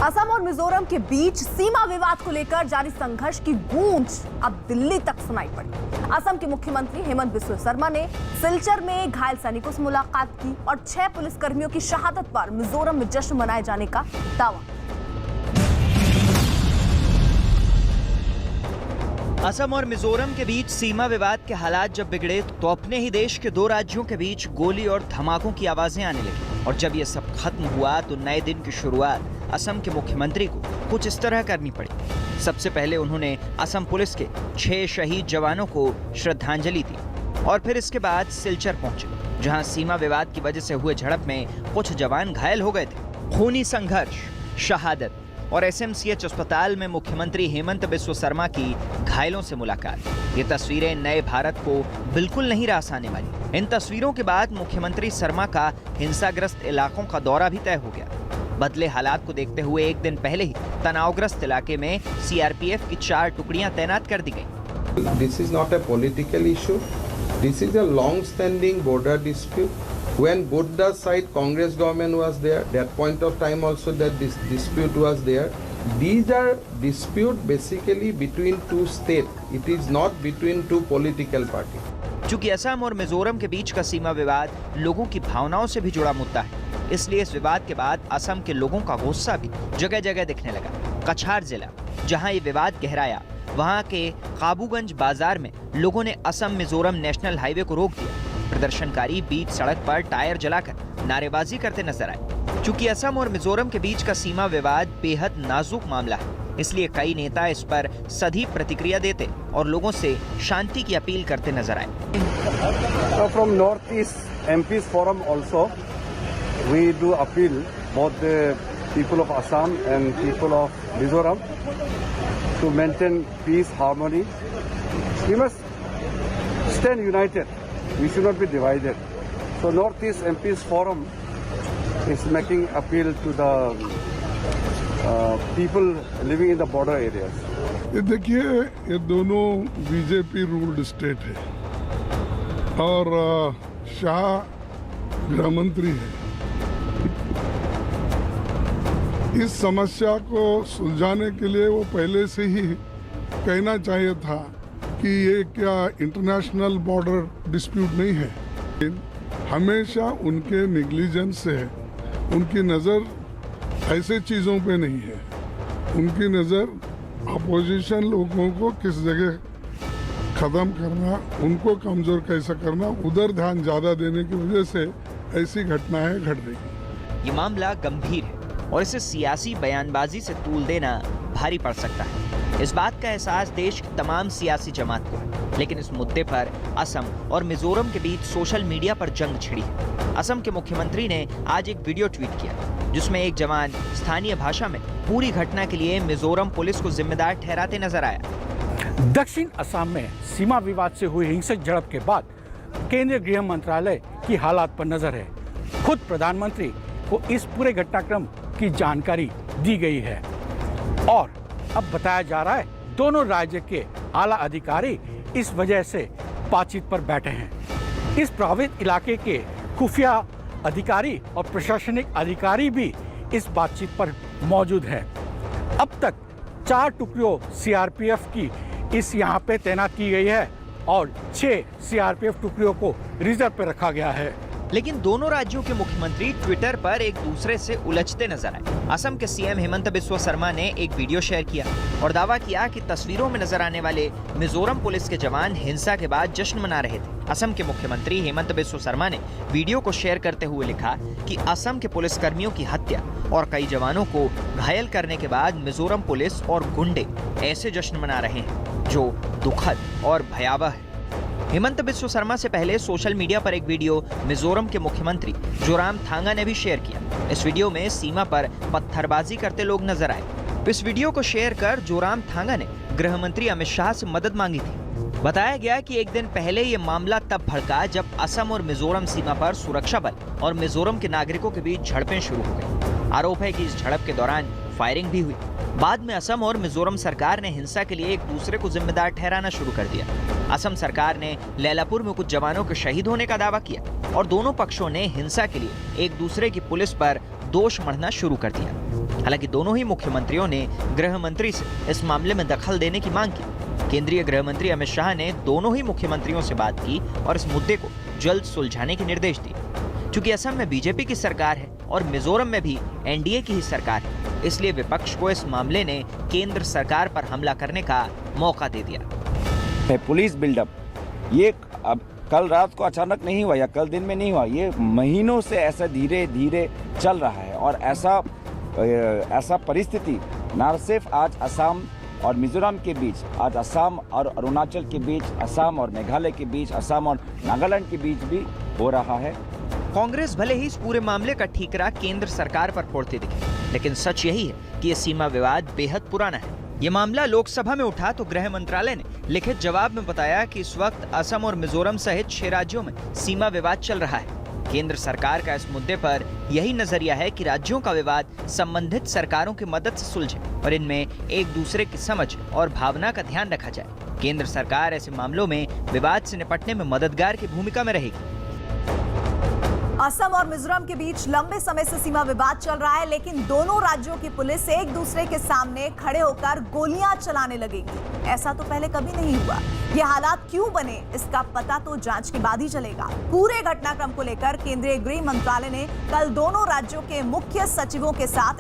असम और मिजोरम के बीच सीमा विवाद को लेकर जारी संघर्ष की गूंज अब दिल्ली तक सुनाई पड़ी। असम के मुख्यमंत्री हेमंत बिस्वा शर्मा ने सिलचर में घायल सैनिकों से मुलाकात की और 6 पुलिसकर्मियों की शहादत पर मिजोरम में जश्न मनाए जाने का दावा। असम और मिजोरम के बीच सीमा विवाद के हालात जब बिगड़े तो अपने ही देश के 2 राज्यों के बीच गोली और धमाकों की आवाजें आने लगी। और जब ये सब खत्म हुआ तो नए दिन की शुरुआत असम के मुख्यमंत्री को कुछ इस तरह करनी पड़ी। सबसे पहले उन्होंने असम पुलिस के 6 शहीद जवानों को श्रद्धांजलि दी और फिर इसके बाद सिलचर पहुंचे, जहां सीमा विवाद की वजह से हुए झड़प में कुछ जवान घायल हो गए थे। खूनी संघर्ष, शहादत और SMCH अस्पताल में मुख्यमंत्री हेमंत बिस्वा शर्मा की घायलों से मुलाकात। ये तस्वीरें नए भारत को बिल्कुल नहीं रास आने वाली। इन तस्वीरों के बाद मुख्यमंत्री शर्मा का हिंसाग्रस्त इलाकों का दौरा भी तय हो गया। बदले हालात को देखते हुए एक दिन पहले ही तनावग्रस्त इलाके में CRPF की 4 टुकड़ियां तैनात कर दी गई। This is not a political issue. This is a long-standing border dispute. When both the side Congress government was there, that point of time also that this dispute was there. These are dispute basically between 2 states. It is not between 2 political parties. चूंकि असम और मिजोरम के बीच का सीमा विवाद लोगों की भावनाओं से भी जुड़ा मुद्दा है, इसलिए इस विवाद के बाद असम के लोगों का गुस्सा भी जगह जगह दिखने लगा। कछार जिला, जहां ये विवाद गहराया, वहां के काबूगंज बाजार में लोगों ने असम मिजोरम नेशनल हाईवे को रोक दिया। प्रदर्शनकारी बीच सड़क पर टायर जलाकर नारेबाजी करते नजर आए। चूंकि असम और मिजोरम के बीच का सीमा विवाद बेहद नाजुक मामला है, इसलिए कई नेता इस पर सधी प्रतिक्रिया देते और लोगों से शांति की अपील करते नजर आए। From Northeast MPs Forum also, we do appeal both the people of Assam and people of Mizoram to maintain peace, harmony. We must stand united. We should not be divided. So Northeast MPs Forum is making appeal to the people living in the border areas. ये देखिए, ये दोनों BJP ruled state है और शाह गृह मंत्री है। इस समस्या को सुलझाने के लिए वो पहले से ही कहना चाहिए था कि ये क्या इंटरनेशनल बॉर्डर डिस्प्यूट नहीं है। हमेशा उनके नेग्लिजेंस से है, उनकी नज़र ऐसे चीज़ों पे नहीं है। उनकी नज़र अपोजिशन लोगों को किस जगह ख़त्म करना, उनको कमज़ोर कैसा करना, उधर ध्यान ज़्यादा देने की वजह से ऐसी घटनाएं घट रही। ये मामला गंभीर है और इसे सियासी बयानबाजी से तूल देना भारी पड़ सकता है। इस बात का एहसास देश की तमाम सियासी जमात को है, लेकिन इस मुद्दे पर असम और मिजोरम के बीच सोशल मीडिया पर जंग छिड़ी है। असम के मुख्यमंत्री ने आज एक वीडियो ट्वीट किया, जिसमें एक जवान स्थानीय भाषा में पूरी घटना के लिए मिजोरम पुलिस को जिम्मेदार ठहराते नजर आया। दक्षिण असम में सीमा विवाद से हुई हिंसक झड़प के बाद केंद्रीय गृह मंत्रालय की हालात पर नजर है। खुद प्रधानमंत्री को इस पूरे घटनाक्रम की जानकारी दी गई है और अब बताया जा रहा है दोनों राज्य के आला अधिकारी इस वजह से बातचीत पर बैठे हैं। इस प्रभावित इलाके के खुफिया अधिकारी और प्रशासनिक अधिकारी भी इस बातचीत पर मौजूद हैं। अब तक 4 टुकड़ियों CRPF की इस यहाँ पे तैनात की गई है और 6 CRPF टुकड़ियों को रिजर्व पे रखा गया है। लेकिन दोनों राज्यों के मुख्यमंत्री ट्विटर पर एक दूसरे से उलझते नजर आए। असम के CM हेमंत बिस्वा शर्मा ने एक वीडियो शेयर किया और दावा किया कि तस्वीरों में नजर आने वाले मिजोरम पुलिस के जवान हिंसा के बाद जश्न मना रहे थे। असम के मुख्यमंत्री हेमंत बिस्वा शर्मा ने वीडियो को शेयर करते हुए लिखा कि असम के पुलिसकर्मियों की हत्या और कई जवानों को घायल करने के बाद मिजोरम पुलिस और गुंडे ऐसे जश्न मना रहे हैं जो दुखद और भयावह है। हेमंत बिस्वा शर्मा से पहले सोशल मीडिया पर एक वीडियो मिजोरम के मुख्यमंत्री जोरामथांगा ने भी शेयर किया। इस वीडियो में सीमा पर पत्थरबाजी करते लोग नजर आए। इस वीडियो को शेयर कर जोरामथांगा ने गृह मंत्री अमित शाह से मदद मांगी थी। बताया गया कि एक दिन पहले ये मामला तब भड़का जब असम और मिजोरम सीमा पर सुरक्षा बल और मिजोरम के नागरिकों के बीच झड़पें शुरू हो गई। आरोप है कि इस झड़प के दौरान फायरिंग भी हुई। बाद में असम और मिजोरम सरकार ने हिंसा के लिए एक दूसरे को जिम्मेदार ठहराना शुरू कर दिया। असम सरकार ने लैलापुर में कुछ जवानों के शहीद होने का दावा किया और दोनों पक्षों ने हिंसा के लिए एक दूसरे की पुलिस पर दोष मढ़ना शुरू कर दिया। हालांकि दोनों ही मुख्यमंत्रियों ने गृह मंत्री से इस मामले में दखल देने की मांग की। केंद्रीय गृह मंत्री अमित शाह ने दोनों ही मुख्यमंत्रियों से बात की और इस मुद्दे को जल्द सुलझाने के निर्देश दिए। चूंकि असम में बीजेपी की सरकार है और मिजोरम में भी एनडीए की ही सरकार है, इसलिए विपक्ष को इस मामले ने केंद्र सरकार पर हमला करने का मौका दे दिया। पुलिस बिल्डअप ये अब कल रात को अचानक नहीं हुआ या कल दिन में नहीं हुआ, ये महीनों से ऐसा धीरे धीरे चल रहा है। और ऐसा परिस्थिति न सिर्फ आज असम और मिजोरम के बीच, आज असम और अरुणाचल के बीच, असम और मेघालय के बीच, असम और नागालैंड के बीच भी हो रहा है। कांग्रेस भले ही इस पूरे मामले का ठीकरा केंद्र सरकार पर फोड़ते दिखे, लेकिन सच यही है कि ये सीमा विवाद बेहद पुराना है। ये मामला लोकसभा में उठा तो गृह मंत्रालय ने लिखित जवाब में बताया कि इस वक्त असम और मिजोरम सहित 6 राज्यों में सीमा विवाद चल रहा है। केंद्र सरकार का इस मुद्दे पर यही नजरिया है कि राज्यों का विवाद संबंधित सरकारों की मदद से सुलझे और इनमें एक दूसरे की समझ और भावना का ध्यान रखा जाए। केंद्र सरकार ऐसे मामलों में विवाद से निपटने में मददगार की भूमिका में रहेगी। असम और मिजोरम के बीच लंबे समय से सीमा विवाद चल रहा है, लेकिन दोनों राज्यों की पुलिस एक दूसरे के सामने खड़े होकर गोलियां चलाने लगेगी। ऐसा तो पहले कभी नहीं हुआ। ये हालात क्यों बने, इसका पता तो जांच के बाद ही चलेगा। पूरे घटनाक्रम को लेकर केंद्रीय गृह मंत्रालय ने कल दोनों राज्यों के मुख्य सचिवों के साथ